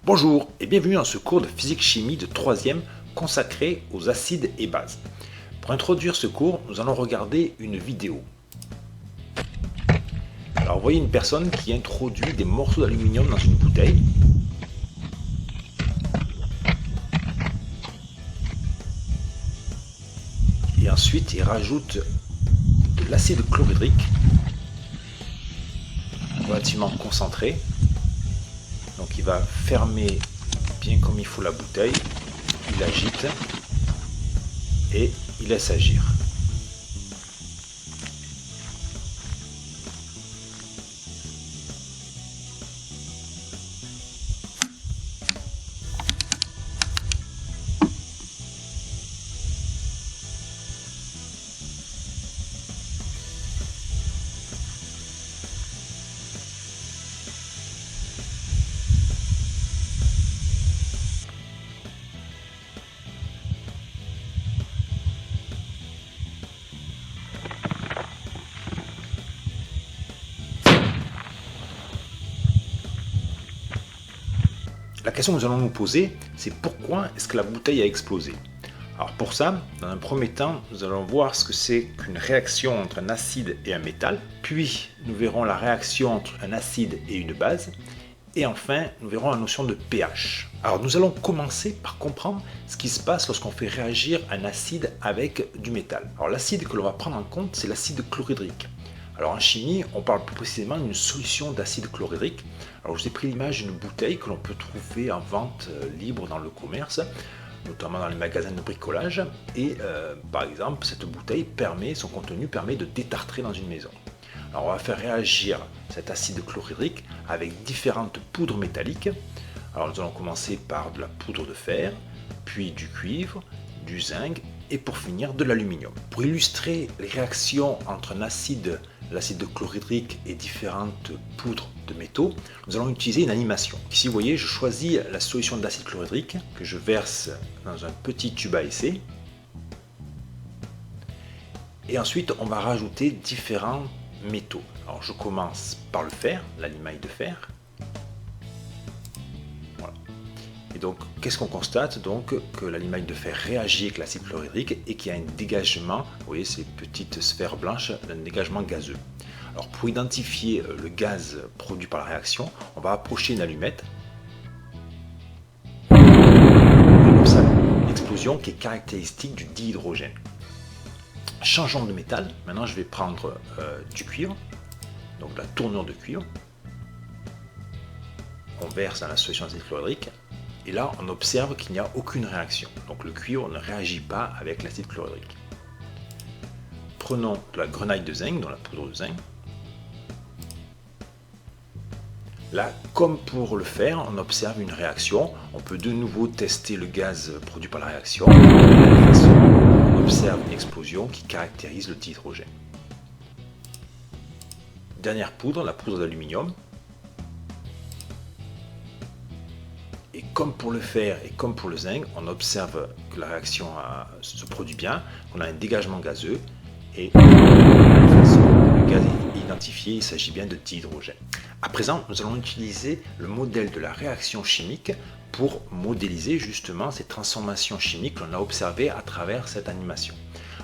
Bonjour et bienvenue dans ce cours de physique-chimie de 3e consacré aux acides et bases. Pour introduire ce cours, nous allons regarder une vidéo. Alors vous voyez une personne qui introduit des morceaux d'aluminium dans une bouteille. Et ensuite il rajoute de l'acide chlorhydrique relativement concentré. Donc il va fermer bien comme il faut la bouteille, il agite et il laisse agir. La question que nous allons nous poser, c'est pourquoi est-ce que la bouteille a explosé? Alors pour ça, dans un premier temps, nous allons voir ce que c'est qu'une réaction entre un acide et un métal, puis nous verrons la réaction entre un acide et une base, et enfin nous verrons la notion de pH. Alors nous allons commencer par comprendre ce qui se passe lorsqu'on fait réagir un acide avec du métal. Alors l'acide que l'on va prendre en compte, c'est l'acide chlorhydrique. Alors en chimie, on parle plus précisément d'une solution d'acide chlorhydrique. Alors je vous ai pris l'image d'une bouteille que l'on peut trouver en vente libre dans le commerce, notamment dans les magasins de bricolage. Et par exemple, cette bouteille son contenu permet de détartrer dans une maison. Alors on va faire réagir cet acide chlorhydrique avec différentes poudres métalliques. Alors nous allons commencer par de la poudre de fer, puis du cuivre, du zinc et pour finir de l'aluminium. Pour illustrer les réactions entre l'acide chlorhydrique et différentes poudres de métaux, nous allons utiliser une animation. Ici vous voyez, je choisis la solution d'acide chlorhydrique que je verse dans un petit tube à essai. Et ensuite on va rajouter différents métaux. Alors je commence par le fer, la limaille de fer. Voilà. Et donc qu'est-ce qu'on constate? Donc que la limaille de fer réagit avec l'acide chlorhydrique et qu'il y a un dégagement, vous voyez ces petites sphères blanches, un dégagement gazeux. Alors pour identifier le gaz produit par la réaction, on va approcher une allumette. Et on observe une explosion qui est caractéristique du dihydrogène. Changeons de métal, maintenant je vais prendre du cuivre, donc de la tournure de cuivre. On verse dans la solution d'acide chlorhydrique et là on observe qu'il n'y a aucune réaction. Donc le cuivre ne réagit pas avec l'acide chlorhydrique. Prenons de la grenaille de zinc, donc la poudre de zinc. Là, comme pour le fer, on observe une réaction. On peut de nouveau tester le gaz produit par la réaction. De la même façon, on observe une explosion qui caractérise le dihydrogène. Dernière poudre, la poudre d'aluminium. Et comme pour le fer et comme pour le zinc, on observe que la réaction se produit bien, qu'on a un dégagement gazeux et de la même façon, le gaz est identifié, il s'agit bien de dihydrogène. À présent, nous allons utiliser le modèle de la réaction chimique pour modéliser justement ces transformations chimiques que l'on a observées à travers cette animation.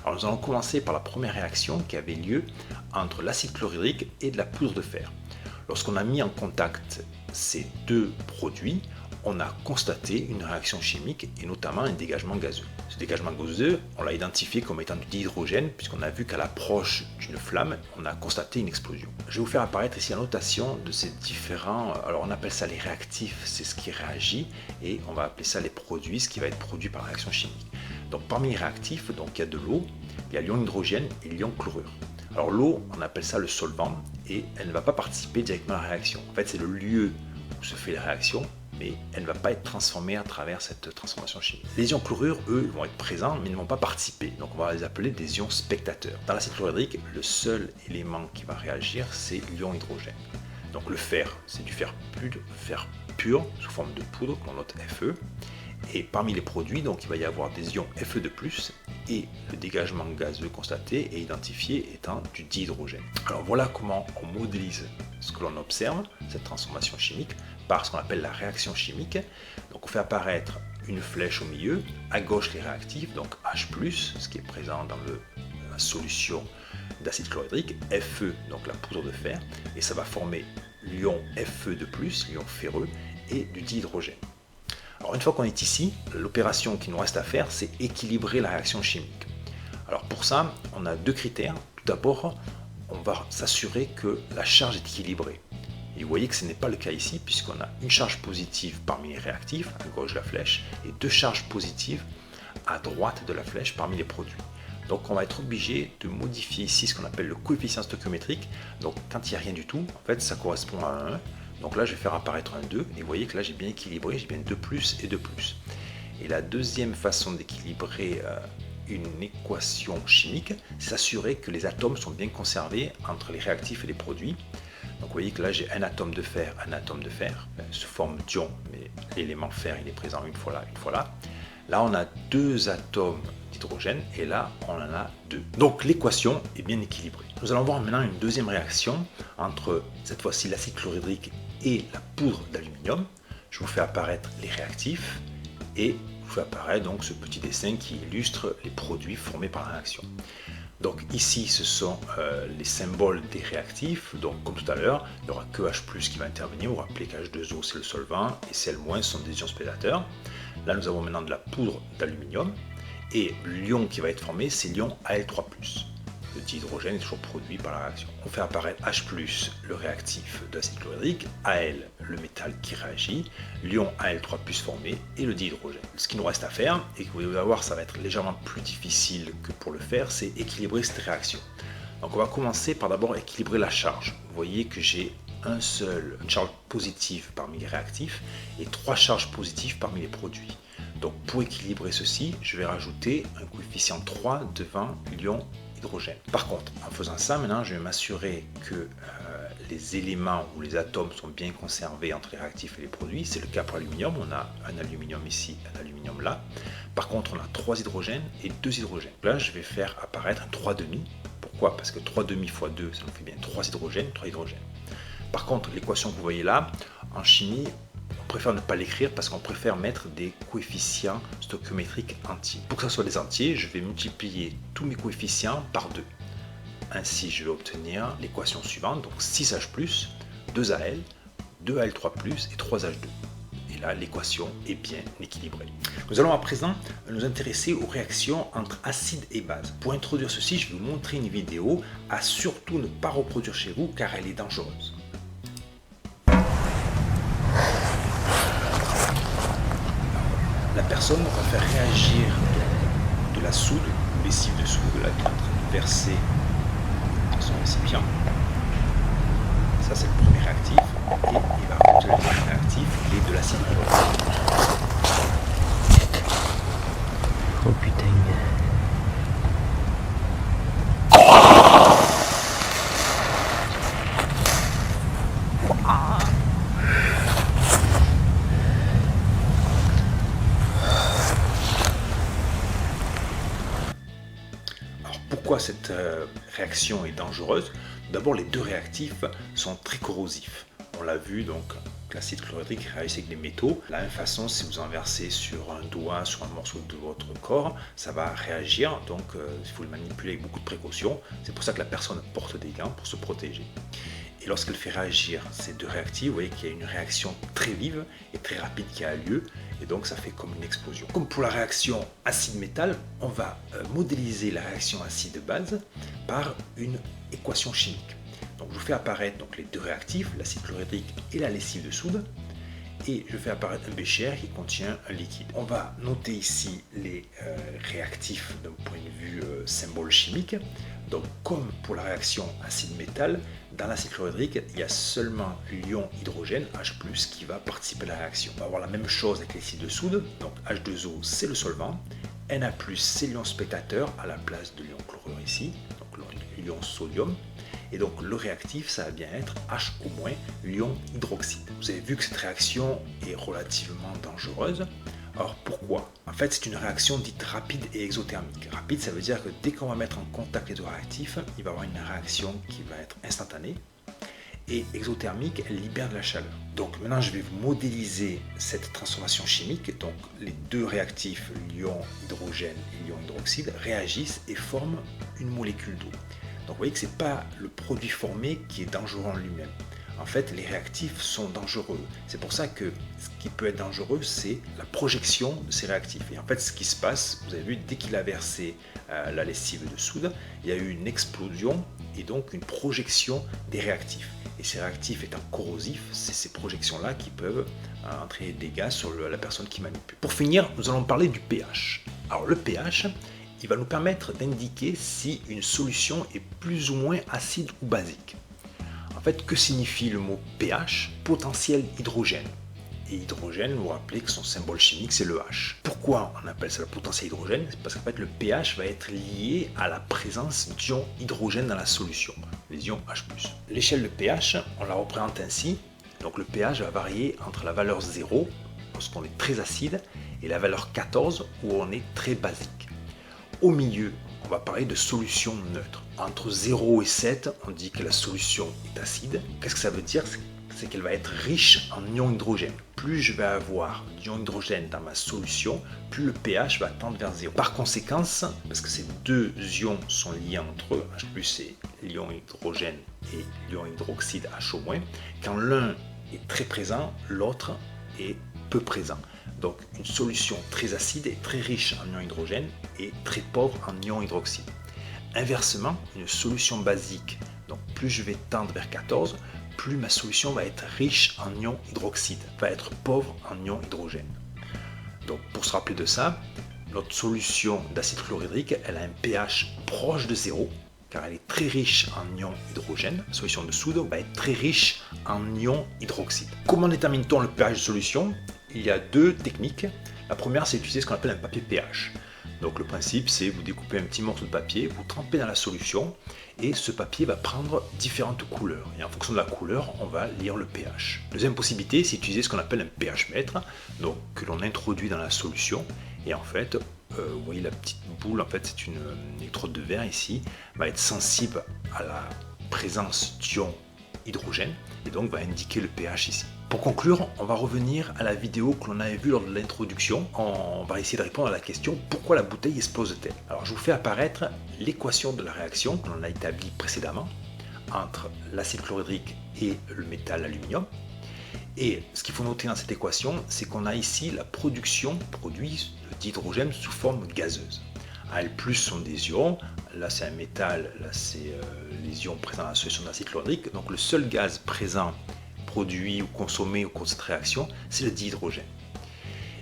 Alors nous allons commencer par la première réaction qui avait lieu entre l'acide chlorhydrique et de la poudre de fer. Lorsqu'on a mis en contact ces deux produits, on a constaté une réaction chimique et notamment un dégagement gazeux. Ce dégagement gazeux, on l'a identifié comme étant du dihydrogène puisqu'on a vu qu'à l'approche d'une flamme, on a constaté une explosion. Je vais vous faire apparaître ici la notation de ces différents, alors on appelle ça les réactifs, c'est ce qui réagit, et on va appeler ça les produits, ce qui va être produit par la réaction chimique. Donc parmi les réactifs, donc, il y a de l'eau, il y a l'ion hydrogène et l'ion chlorure. Alors l'eau, on appelle ça le solvant et elle ne va pas participer directement à la réaction. En fait, c'est le lieu où se fait la réaction, mais elle ne va pas être transformée à travers cette transformation chimique. Les ions chlorure, eux, vont être présents, mais ne vont pas participer. Donc on va les appeler des ions spectateurs. Dans l'acide chlorhydrique, le seul élément qui va réagir, c'est l'ion hydrogène. Donc le fer, c'est du fer pur, sous forme de poudre, qu'on note Fe. Et parmi les produits, donc, il va y avoir des ions Fe2+, et le dégagement gazeux constaté et identifié étant du dihydrogène. Alors voilà comment on modélise ce que l'on observe, cette transformation chimique. par ce qu'on appelle la réaction chimique. Donc on fait apparaître une flèche au milieu, à gauche les réactifs, donc H+, ce qui est présent dans la solution d'acide chlorhydrique, Fe, donc la poudre de fer, et ça va former l'ion Fe de plus, l'ion ferreux, et du dihydrogène. Alors une fois qu'on est ici, l'opération qui nous reste à faire, c'est équilibrer la réaction chimique. Alors pour ça, on a deux critères. Tout d'abord, on va s'assurer que la charge est équilibrée. Et vous voyez que ce n'est pas le cas ici, puisqu'on a une charge positive parmi les réactifs, à gauche de la flèche, et deux charges positives à droite de la flèche parmi les produits. Donc on va être obligé de modifier ici ce qu'on appelle le coefficient stoichiométrique. Donc quand il n'y a rien du tout, en fait ça correspond à un 1. Donc là je vais faire apparaître un 2, et vous voyez que là j'ai bien équilibré, j'ai bien 2 plus et 2 plus. Et la deuxième façon d'équilibrer une équation chimique, c'est s'assurer que les atomes sont bien conservés entre les réactifs et les produits. Donc vous voyez que là j'ai un atome de fer, sous forme d'ion, mais l'élément fer il est présent une fois là, une fois là. Là on a deux atomes d'hydrogène et là on en a deux. Donc l'équation est bien équilibrée. Nous allons voir maintenant une deuxième réaction entre cette fois-ci l'acide chlorhydrique et la poudre d'aluminium. Je vous fais apparaître les réactifs et je vous fais apparaître donc ce petit dessin qui illustre les produits formés par la réaction. Donc ici ce sont les symboles des réactifs, donc comme tout à l'heure, il n'y aura que H+ qui va intervenir, vous vous rappelez qu'H2O c'est le solvant et Cl- sont des ions spédateurs. Là nous avons maintenant de la poudre d'aluminium et l'ion qui va être formé c'est l'ion Al3+. Le dihydrogène est toujours produit par la réaction. On fait apparaître H+, le réactif de l'acide chlorhydrique, Al, le métal qui réagit, l'ion Al3+ formé et le dihydrogène. Ce qu'il nous reste à faire, et que vous allez voir ça va être légèrement plus difficile que pour le faire, c'est équilibrer cette réaction. Donc on va commencer par d'abord équilibrer la charge. Vous voyez que j'ai une charge positive parmi les réactifs et 3 charges positives parmi les produits. Donc pour équilibrer ceci, je vais rajouter un coefficient 3 devant l'ion hydrogène. Par contre, en faisant ça, maintenant, je vais m'assurer que les éléments ou les atomes sont bien conservés entre les réactifs et les produits. C'est le cas pour l'aluminium. On a un aluminium ici, un aluminium là. Par contre, on a 3 hydrogènes et 2 hydrogènes. Là, je vais faire apparaître un 3,5. Pourquoi? Parce que 3,5 fois 2, ça nous fait bien 3 hydrogènes, 3 hydrogènes. Par contre, l'équation que vous voyez là, en chimie, on préfère ne pas l'écrire parce qu'on préfère mettre des coefficients stoichiométriques entiers. Pour que ce soit des entiers, je vais multiplier tous mes coefficients par 2. Ainsi, je vais obtenir l'équation suivante, donc 6H+, 2Al, 2Al3+, et 3H2. Et là, l'équation est bien équilibrée. Nous allons à présent nous intéresser aux réactions entre acides et bases. Pour introduire ceci, je vais vous montrer une vidéo à surtout ne pas reproduire chez vous car elle est dangereuse. La personne va faire réagir de la soude, ou lessive de soude, là, qui est en train de verser dans son récipient. Ça, c'est le premier réactif. Et il va rajouter le deuxième réactif, qui est de l'acide chlorhydrique. Oh putain. Pourquoi cette réaction est dangereuse? D'abord, les deux réactifs sont très corrosifs. On l'a vu, donc l'acide chlorhydrique réagit avec les métaux. De la même façon, si vous en versez sur un doigt, sur un morceau de votre corps, ça va réagir. Donc, il faut le manipuler avec beaucoup de précaution. C'est pour ça que la personne porte des gants pour se protéger. Et lorsqu'elle fait réagir ces deux réactifs, vous voyez qu'il y a une réaction très vive et très rapide qui a lieu. Et donc ça fait comme une explosion. Comme pour la réaction acide-métal, on va modéliser la réaction acide-base par une équation chimique. Donc je fais apparaître donc, les deux réactifs, l'acide chlorhydrique et la lessive de soude. Et je fais apparaître un bécher qui contient un liquide. On va noter ici les réactifs d'un point de vue symbole chimique. Donc comme pour la réaction acide-métal, dans l'acide chlorhydrique, il y a seulement l'ion hydrogène, H+, qui va participer à la réaction. On va avoir la même chose avec l'acide de soude. Donc H2O, c'est le solvant. Na+, c'est l'ion spectateur à la place de l'ion chlorure ici. Donc l'ion sodium. Et donc le réactif, ça va bien être H-, l'ion hydroxyde. Vous avez vu que cette réaction est relativement dangereuse. Alors pourquoi? En fait, c'est une réaction dite rapide et exothermique. Rapide, ça veut dire que dès qu'on va mettre en contact les deux réactifs, il va y avoir une réaction qui va être instantanée. et exothermique, elle libère de la chaleur. Donc maintenant, je vais vous modéliser cette transformation chimique. Donc les deux réactifs, l'ion hydrogène et l'ion hydroxyde, réagissent et forment une molécule d'eau. Donc vous voyez que ce n'est pas le produit formé qui est dangereux en lui-même. En fait, les réactifs sont dangereux. C'est pour ça que ce qui peut être dangereux, c'est la projection de ces réactifs. Et en fait, ce qui se passe, vous avez vu, dès qu'il a versé la lessive de soude, il y a eu une explosion et donc une projection des réactifs. Et ces réactifs étant corrosifs, c'est ces projections-là qui peuvent entraîner des dégâts sur la personne qui manipule. Pour finir, nous allons parler du pH. Alors le pH, il va nous permettre d'indiquer si une solution est plus ou moins acide ou basique. En fait, que signifie le mot pH? Potentiel hydrogène. Et hydrogène, vous vous rappelez que son symbole chimique, c'est le H. Pourquoi on appelle ça le potentiel hydrogène? C'est parce qu'en fait, le pH va être lié à la présence d'ions hydrogène dans la solution, les ions H+. L'échelle de pH, on la représente ainsi. Donc le pH va varier entre la valeur 0, lorsqu'on est très acide, et la valeur 14, où on est très basique. Au milieu, on va parler de solution neutre. Entre 0 et 7, on dit que la solution est acide. Qu'est-ce que ça veut dire? C'est qu'elle va être riche en ions hydrogène. Plus je vais avoir d'ions hydrogène dans ma solution, plus le pH va tendre vers 0. Par conséquent, parce que ces deux ions sont liés entre eux, H+, c'est l'ion hydrogène et l'ion hydroxyde HO-, quand l'un est très présent, l'autre est peu présent. Donc une solution très acide est très riche en ions hydrogène et très pauvre en ions hydroxyde. Inversement, une solution basique, donc plus je vais tendre vers 14, plus ma solution va être riche en ions hydroxyde, va être pauvre en ions hydrogène. Donc pour se rappeler de ça, notre solution d'acide chlorhydrique, elle a un pH proche de 0, car elle est très riche en ions hydrogène. La solution de soude va être très riche en ions hydroxyde. Comment détermine-t-on le pH de solution? Il y a deux techniques. La première, c'est d'utiliser ce qu'on appelle un papier pH. Donc le principe, c'est vous découpez un petit morceau de papier, vous trempez dans la solution et ce papier va prendre différentes couleurs. Et en fonction de la couleur, on va lire le pH. Deuxième possibilité, c'est d'utiliser ce qu'on appelle un pH mètre, donc que l'on introduit dans la solution. Et en fait, vous voyez la petite boule, en fait c'est une électrode de verre ici, va être sensible à la présence d'ions hydrogène et donc va indiquer le pH ici. Pour conclure, on va revenir à la vidéo que l'on avait vue lors de l'introduction. On va essayer de répondre à la question pourquoi la bouteille explose-t-elle? Alors je vous fais apparaître l'équation de la réaction que l'on a établie précédemment entre l'acide chlorhydrique et le métal aluminium. Et ce qu'il faut noter dans cette équation, c'est qu'on a ici la production d'hydrogène sous forme gazeuse. Al+ sont des ions, là c'est un métal, là c'est les ions présents dans la solution d'acide chlorhydrique. Donc le seul gaz présent produit ou consommé au cours de cette réaction, c'est le dihydrogène.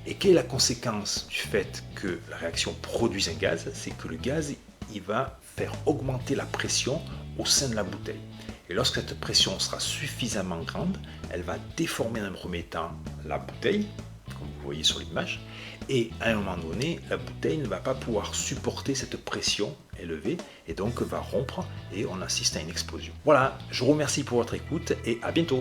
Et quelle est la conséquence du fait que la réaction produise un gaz? C'est que le gaz, il va faire augmenter la pression au sein de la bouteille. Et lorsque cette pression sera suffisamment grande, elle va déformer dans un premier temps la bouteille, comme vous voyez sur l'image, et à un moment donné, la bouteille ne va pas pouvoir supporter cette pression élevée et donc va rompre et on assiste à une explosion. Voilà, je vous remercie pour votre écoute et à bientôt.